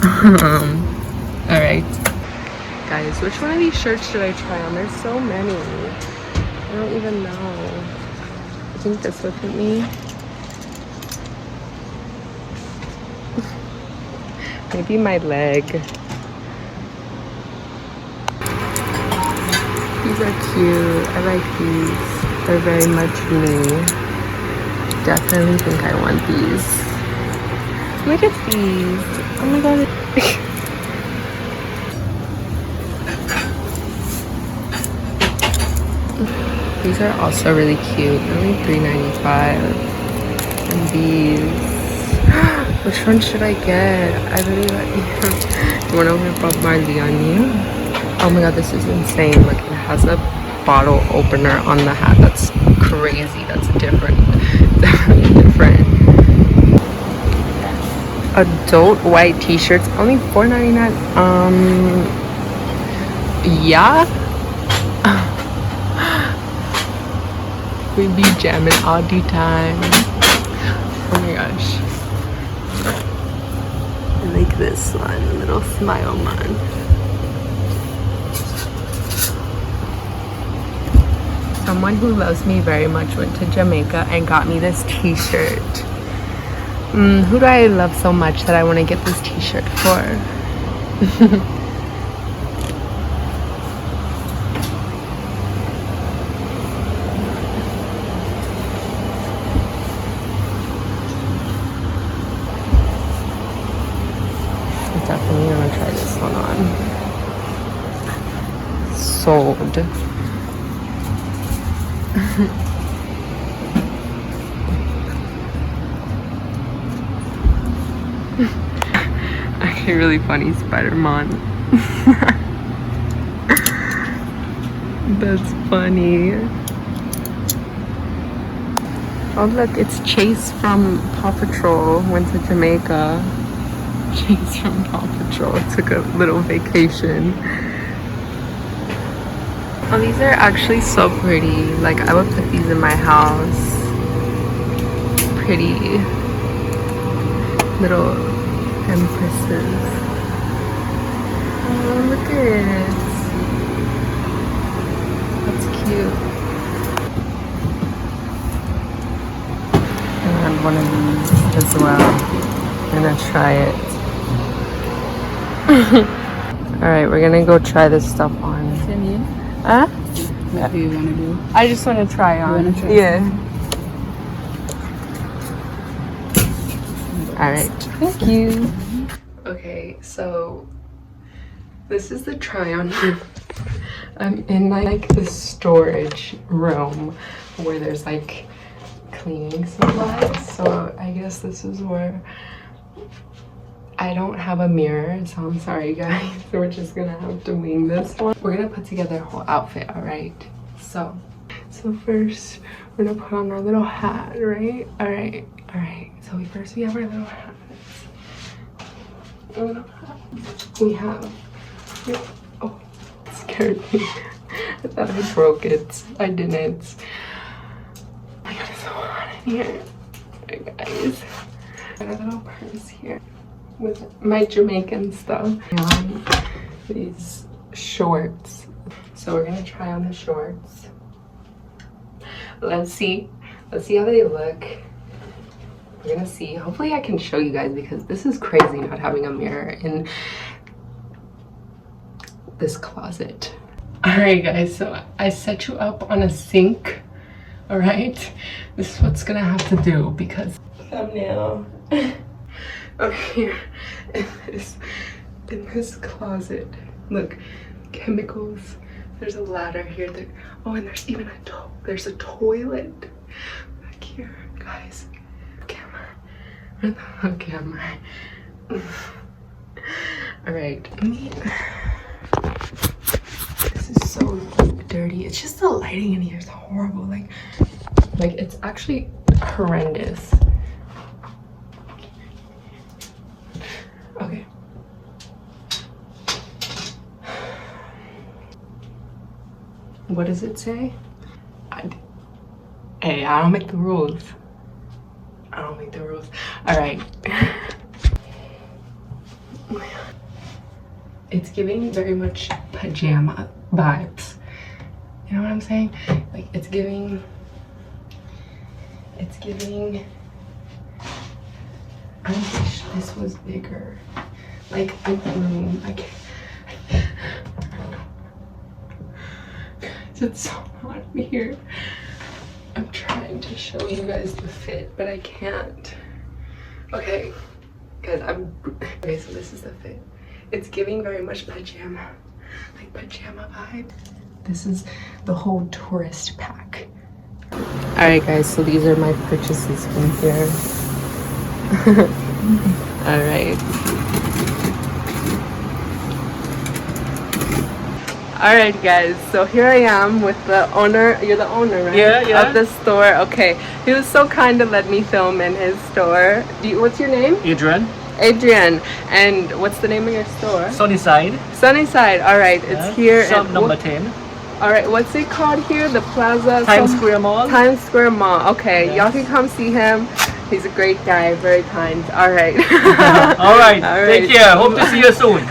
All right, guys, which one of these shirts should I try on? There's so many. I don't even know. I think this would fit me. Maybe my leg. These are cute. I like these. They're very much me. Definitely think I want these. Look at these. Oh my god. These are also really cute. They're only $3.95. And these. Which one should I get? I really like you want to wear Bob Marley on you? Oh my god, this is insane. Look, it has a bottle opener on the hat. That's crazy. That's different. Definitely different. Adult white t-shirts, only $4.99. Yeah. We be jamming all the time. Oh my gosh. I like this one, a little smile man. Someone who loves me very much went to Jamaica and got me this t-shirt. Who do I love so much that I want to get this t-shirt for? I'm definitely gonna try this one on. Sold. Actually really funny, Spider-Man. That's funny. Oh look, it's Chase from Paw Patrol. Went to Jamaica. Chase from Paw Patrol took a little vacation. Oh, these are actually so pretty. Like, I would put these in my house. Pretty little empresses. Oh, look at it. That's cute. And I have one of these as well. I'm gonna try it. Alright, we're gonna go try this stuff on. Huh? What do you want to do? I just want to try on. You wanna try? Yeah. Alright, thank you. Okay, so this is the try on room. I'm in like the storage room where there's like cleaning supplies. So I guess this is where I don't have a mirror, so I'm sorry guys. We're just gonna have to wing this one. We're gonna put together a whole outfit, alright? So first we're gonna put on our little hat, right? Alright. So first we have our little hats. We have, oh, it scared me. I thought I broke it. I didn't. Oh my god, it's so hot in here. Alright guys. Got a little purse here with my Jamaican stuff and these shorts. So we're gonna try on the shorts. Let's see how they look. We're gonna see. Hopefully I can show you guys because this is crazy not having a mirror in this closet. All right guys, so I set you up on a sink. All right, this is what's gonna have to do because thumbnail. Okay, in this closet, look, chemicals. There's a ladder here. Oh, and there's even there's a toilet back here, guys. Camera. Where the hell camera? All right. This is so dirty. It's just the lighting in here is horrible. Like it's actually horrendous. Okay. What does it say? Hey, I don't make the rules. I don't make the rules. All right. It's giving very much pajama vibes. You know what I'm saying? Like it's giving I wish this was bigger. Like the room. I can't. It's so hot in here. I'm trying to show you guys the fit, but I can't. Okay, guys, okay, so this is the fit. It's giving very much pajama, like pajama vibe. This is the whole tourist pack. All right, guys, so these are my purchases from here. All right. All right, guys, so here I am with the owner. You're the owner, right? Yeah. Of the store. Okay, he was so kind to let me film in his store. What's your name? Adrian. And what's the name of your store? Sunnyside. Sunnyside. All right, it's here. Shop and number 10. All right, what's it called here? The Plaza? Times Square Mall. Times Square Mall. Okay, Yes. y'all can come see him. He's a great guy, very kind. All right. All right. Take care. Hope to see you soon.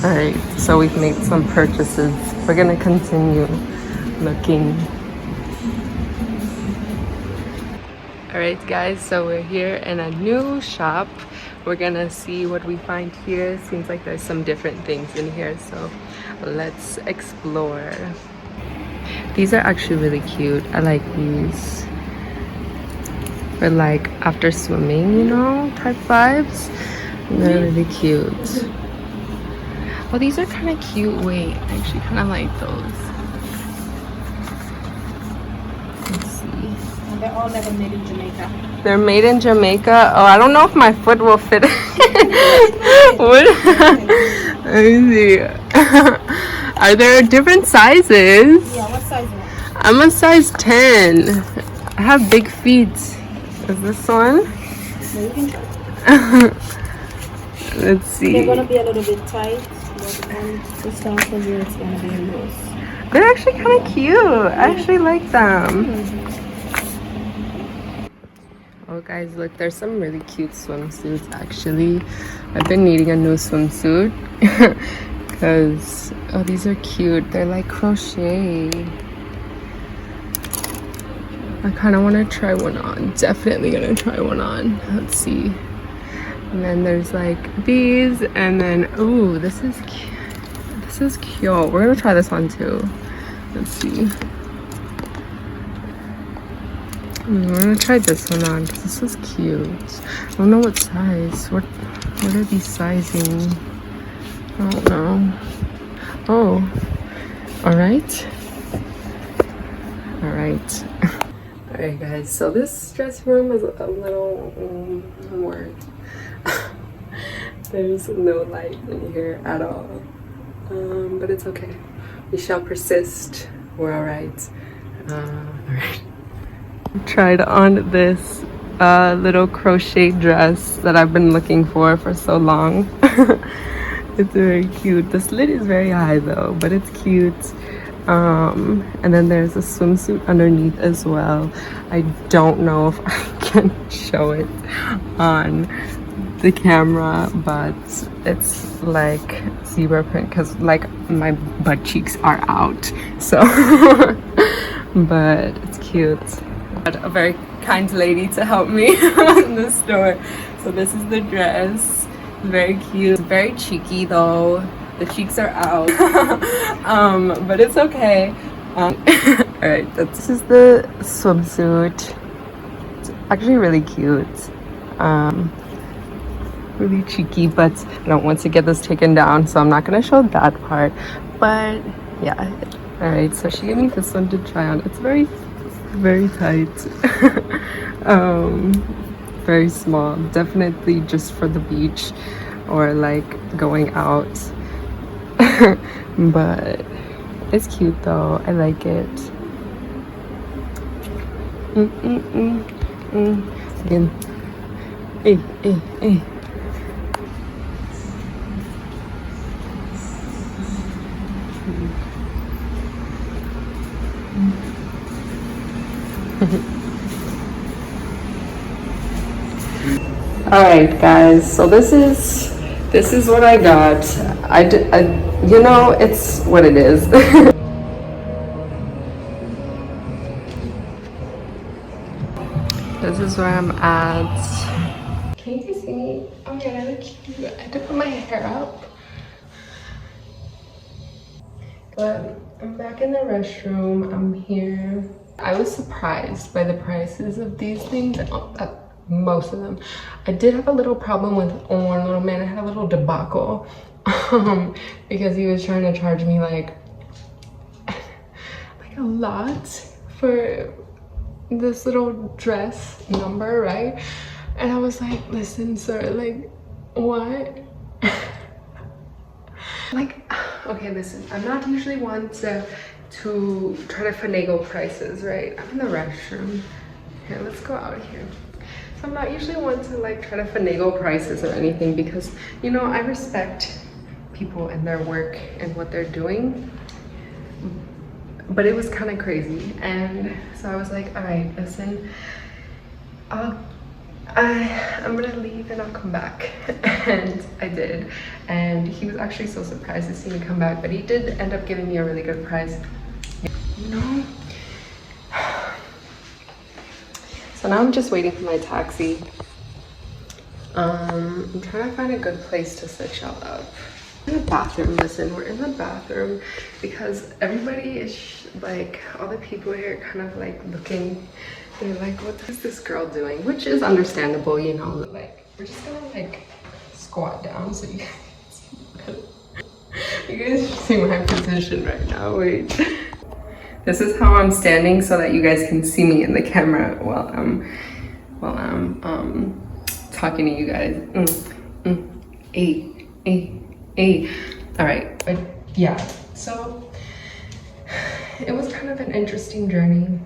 All right, so we've made some purchases. We're gonna continue looking. All right, guys, so we're here in a new shop. We're gonna see what we find here. Seems like there's some different things in here, so let's explore. These are actually really cute. I like these. For like after swimming, you know, type vibes. They're really cute. Oh, these are kind of cute. Wait, I actually kind of like those. Let's see. And they're all never made in Jamaica. They're made in Jamaica. Oh, I don't know if my foot will fit. What? Let me see. Are there different sizes? Yeah, what size are you? I'm a size 10. I have big feet. Is this one? No, you can try. Let's see. They're gonna be a little bit tight, but this time for you it's gonna be loose. They're actually kind of cute. I actually like them. Oh, guys, look, there's some really cute swimsuits actually. I've been needing a new swimsuit because, oh, these are cute. They're like crochet. I kind of want to try one on. Definitely gonna try one on. Let's see. And then there's like these, and then ooh, this is cute. This is cute. We're gonna try this one too. Let's see. We're gonna try this one on because this is cute. I don't know what size. What are these sizing? I don't know. Oh, all right. All right. All right, guys. So this dress room is a little warm. There's no light in here at all, but it's okay. We shall persist. We're all right. All right. Tried on this little crochet dress that I've been looking for so long. It's very cute. The slit is very high though, but it's cute. And then there's a swimsuit underneath as well. I don't know if I can show it on the camera, but it's like zebra print because like my butt cheeks are out, so but it's cute. But a very kind lady to help me in the store. So this is the dress. Very cute. Very cheeky though. The cheeks are out. But it's okay. All right, this is the swimsuit. It's actually really cute. Really cheeky, but I don't want to get this taken down, so I'm not gonna show that part. But yeah. All right, so she gave me this one to try on. It's very tight. Very small. Definitely just for the beach or like going out. But it's cute though. I like it. Again. Hey. All right, guys. So this is This is what I got. You know, it's what it is. This is where I'm at. Can you see me? Oh my god, I look cute. I had to put my hair up. But I'm back in the restroom. I'm here. I was surprised by the prices of these things. Most of them. I did have a little problem with one little man. I had a little debacle because he was trying to charge me like a lot for this little dress number, right? And I was like, listen, sir, like, what? Like, okay, listen, I'm not usually one to try to finagle prices, right? I'm in the restroom. Here, let's go out here. So I'm not usually one to like try to finagle prices or anything because, you know, I respect people and their work and what they're doing. But it was kind of crazy. And so I was like, all right, listen, I'm gonna leave and I'll come back. And I did. And he was actually so surprised to see me come back, but he did end up giving me a really good price. You know? So now I'm just waiting for my taxi. I'm trying to find a good place to set y'all up. In the bathroom, listen, we're in the bathroom because everybody is like, all the people here are kind of like looking, they're like, what is this girl doing? Which is understandable, you know, like, we're just gonna like squat down so you guys, you guys see my position right now, wait. This is how I'm standing so that you guys can see me in the camera while I'm talking to you guys. All right, but yeah, so it was kind of an interesting journey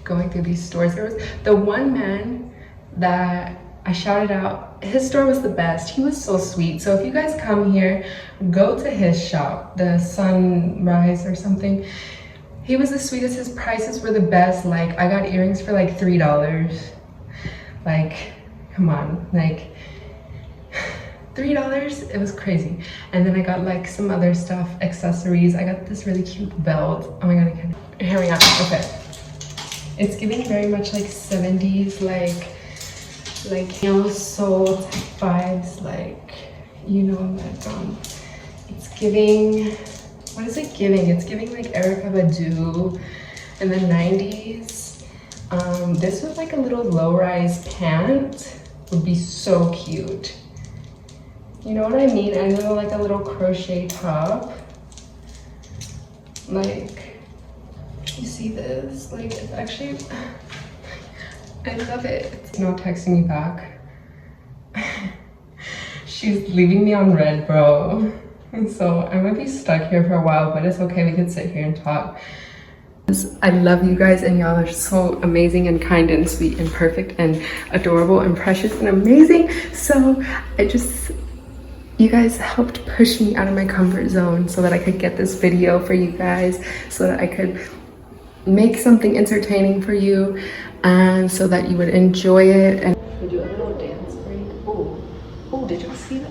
going through these stores. There was the one man that I shouted out, his store was the best. He was so sweet. So if you guys come here, go to his shop, the Sunrise or something. He was the sweetest. His prices were the best. Like, I got earrings for like $3. Like, come on, like $3. It was crazy. And then I got like some other stuff, accessories. I got this really cute belt. Oh my god, I can't. Here we are. Okay. It's giving very much like 70s, like you know, soul type vibes, like, you know, like it's giving, what is it giving? It's giving like Erykah Badu in the 90s. This was like a little low-rise pant. Would be so cute. You know what I mean? And then like a little crochet top. Like, you see this? Like, it's actually, I love it. It's not texting me back. She's leaving me on red, bro. And so I might be stuck here for a while, but it's okay. We can sit here and talk. I love you guys, and y'all are so amazing and kind and sweet and perfect and adorable and precious and amazing. So you guys helped push me out of my comfort zone so that I could get this video for you guys, so that I could make something entertaining for you and so that you would enjoy it. And we do a little dance break. Oh, did y'all see that?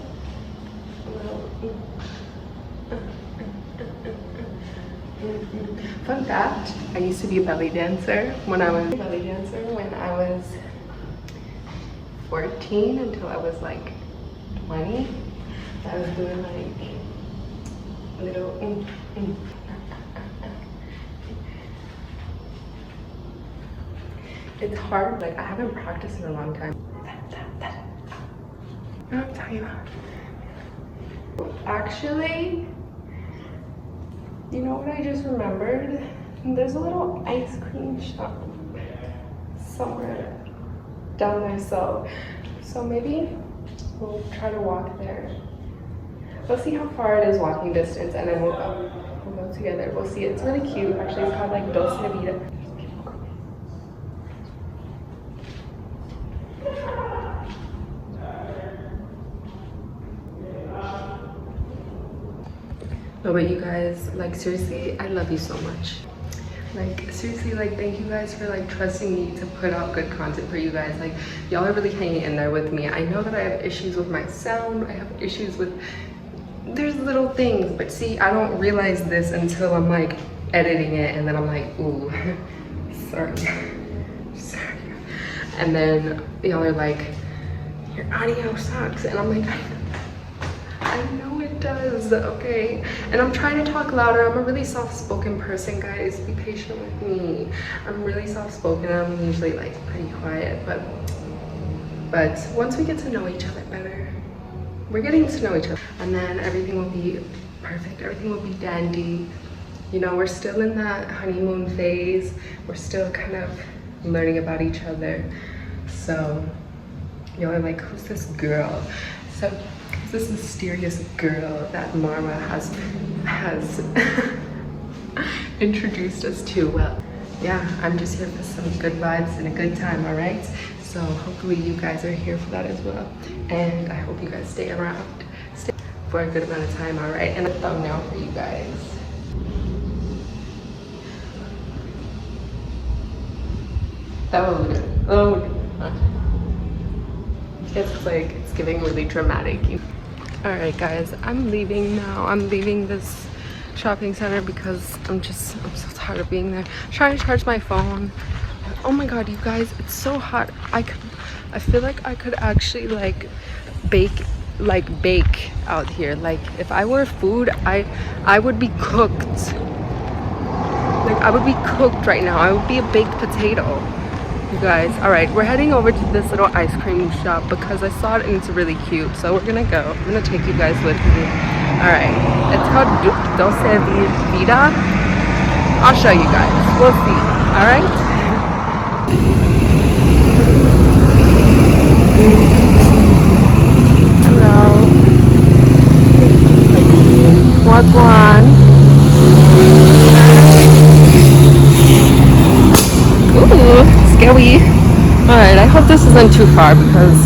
Fun fact, I used to be a belly dancer when I was 14 until I was like 20. I was doing like little It's hard, like I haven't practiced in a long time. I'm telling you. Actually, you know what I just remembered? There's a little ice cream shop somewhere down there, so maybe we'll try to walk there. We'll see how far it is walking distance, and then we'll go together. We'll see. It's really cute. Actually, it's called like Dulce Vida. No, but you guys, like seriously, I love you so much. Like seriously, like thank you guys for like trusting me to put out good content for you guys. Like y'all are really hanging in there with me. I know that I have issues with my sound. I have issues with, there's little things, but see, I don't realize this until I'm like editing it, and then I'm like, ooh, sorry. And then y'all are like, your audio sucks, and I'm like, I know it does, okay? And I'm trying to talk louder. I'm a really soft-spoken person, guys. Be patient with me. I'm really soft-spoken. I'm usually like pretty quiet, but once we get to know each other better, we're getting to know each other, and then everything will be perfect. Everything will be dandy. You know, we're still in that honeymoon phase. We're still kind of learning about each other. So y'all are like, who's this girl? So this mysterious girl that Marwa has introduced us to. Well, yeah, I'm just here for some good vibes and a good time, all right? So hopefully you guys are here for that as well. And I hope you guys stay around for a good amount of time, all right? And a thumbnail for you guys. That one was good. Oh, it's like, it's giving really dramatic. All right, guys, I'm leaving now. I'm leaving this shopping center because I'm so tired of being there. I'm trying to charge my phone. Oh my God, you guys, it's so hot. I feel like I could actually like bake out here. Like if I were food, I would be cooked. Like I would be cooked right now. I would be a baked potato. You guys, all right, we're heading over to this little ice cream shop because I saw it and it's really cute, so we're gonna go. I'm gonna take you guys with me. All right, it's called Dulce Vida. I'll show you guys. We'll see. All right. Hello. What's one? Ooh. Scary. Alright, I hope this isn't too far because,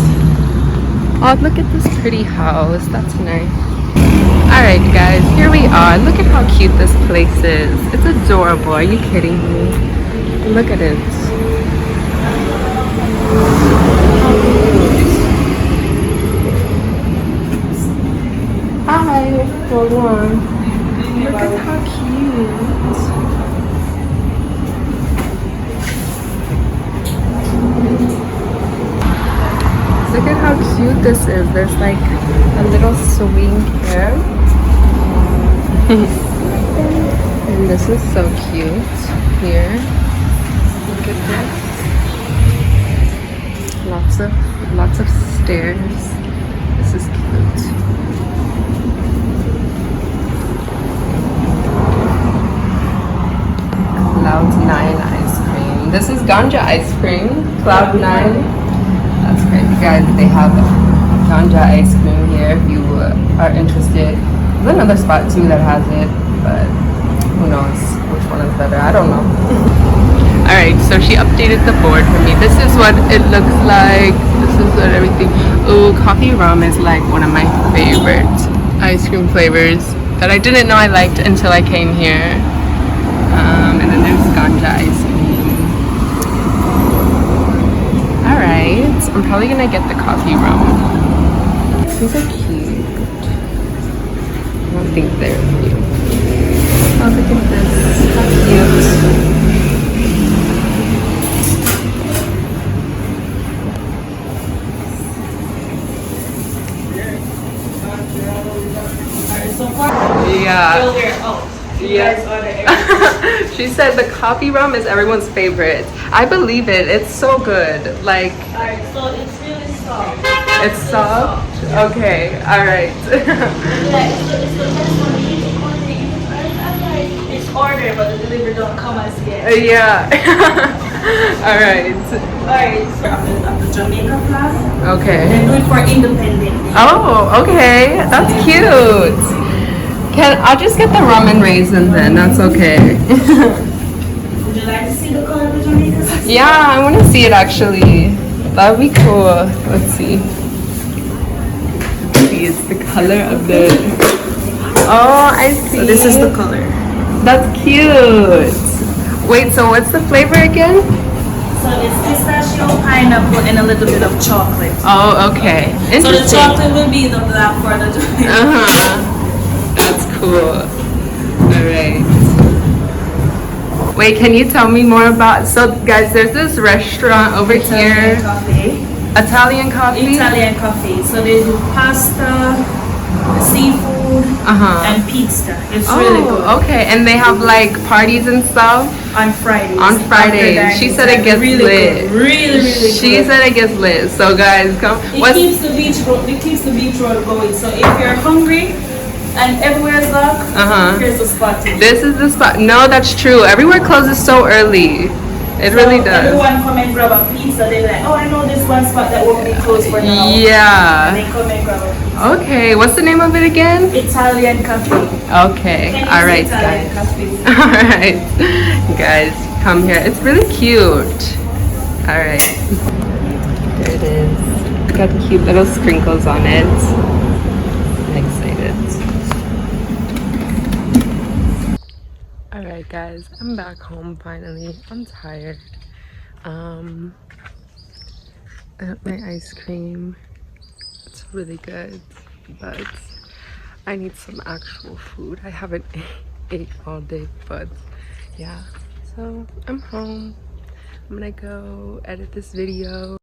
oh, look at this pretty house. That's nice. Alright, guys, here we are. Look at how cute this place is. It's adorable. Are you kidding me? Look at it. Hi, hold on. Look at how cute. Look at how cute this is. There's like a little swing here. And this is so cute here. Look at this. Lots of stairs. This is cute. Cloud9 ice cream. This is ganja ice cream. Cloud9. That's great, you guys. They have ganja ice cream here if you are interested. There's another spot too that has it, but who knows which one is better. I don't know. Alright, so she updated the board for me. This is what it looks like. This is what everything. Ooh, coffee rum is like one of my favorite ice cream flavors that I didn't know I liked until I came here. And then there's ganja ice cream. Alright, I'm probably gonna get the coffee rum. These are cute. I don't think they're cute. Oh, look at this. How cute. Yeah. Yeah. She said the coffee rum is everyone's favorite. I believe it. It's so good. Like. Alright, so it's really soft. It's soft? Yeah. Okay. Alright. It's the best one. It's ordered, but the delivery don't come as yet. Yeah. Alright. Alright, so after the Jamaica flask. Okay. And do it for independent. Oh, okay. That's cute. I'll just get the rum and raisin then. That's okay. Would you like to see the color of the Jamaica? Yeah, I want to see it actually. That would be cool. Let's see. Let's see, it's the color of the. Oh, I see. So this is the color. That's cute. Wait, so what's the flavor again? So it's pistachio, pineapple, and a little bit of chocolate. Oh, okay. So the Interesting. chocolate will be the black for the drink. That's cool. All right. Wait, can you tell me more about? So, guys, there's this restaurant over here. Coffee. Italian coffee. Italian coffee. So they do pasta, seafood, and pizza. It's really good. Okay. And they have like parties and stuff On Fridays. on Fridays. She said it gets really lit. Good. Really She good. said it gets lit. So, guys, come. It keeps the beach road going. So if you're hungry and everywhere is locked, here's the spot. This is the spot. No, that's true. Everywhere closes so early. It really does. Everyone come and grab a pizza. They're like, oh, I know this one spot that won't be closed for now. Yeah. And they come and grab a pizza. Okay. What's the name of it again? Italian coffee. Okay. All right, Italian guys. coffee. All right, guys, come here. It's really cute. All right. There it is. Got cute little sprinkles on it. I'm excited. All right, guys, I'm back home finally. I'm tired. I got my ice cream. It's really good, but I need some actual food. I haven't ate all day, but yeah. So I'm home. I'm gonna go edit this video.